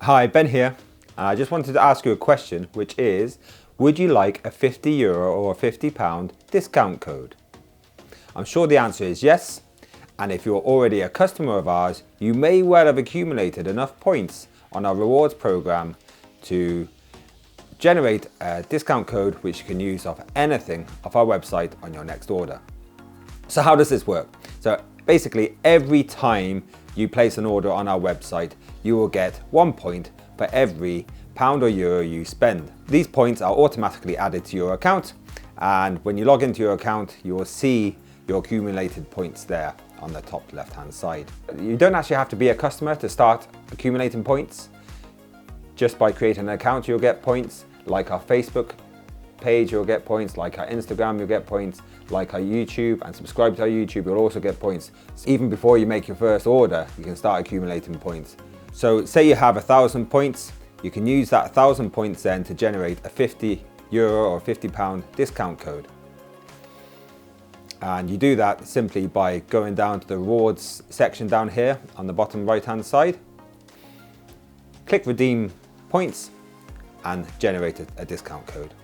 Hi, Ben here. I just wanted to ask you a question, which is, would you like a €50 or a £50 discount code? I'm sure the answer is yes, and if you're already a customer of ours, you may well have accumulated enough points on our rewards program to generate a discount code which you can use off anything off our website on your next order. So how does this work? So basically, every time you place an order on our website, you will get 1 point for every pound or euro you spend. These points are automatically added to your account, and when you log into your account, you will see your accumulated points there on the top left hand side. You don't actually have to be a customer to start accumulating points. Just by creating an account, you'll get points. Like our Facebook page, you'll get points. Like our Instagram, you'll get points. Like our YouTube, and subscribe to our YouTube, you'll also get points. Even before you make your first order, you can start accumulating points. So say you have 1,000 points, you can use that 1,000 points then to generate a €50 or £50 discount code. And you do that simply by going down to the rewards section down here on the bottom right hand side. Click redeem points and generate a discount code.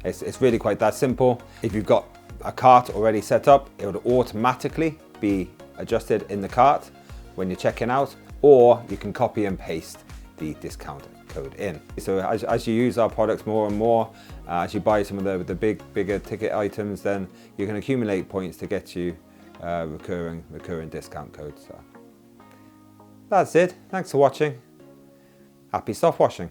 It's really quite that simple. If you've got a cart already set up, it would automatically be adjusted in the cart when you're checking out, or you can copy and paste the discount code in. So as you use our products more and more, as you buy some of the bigger ticket items, then you can accumulate points to get you recurring discount codes. So that's it. Thanks for watching. Happy soft washing.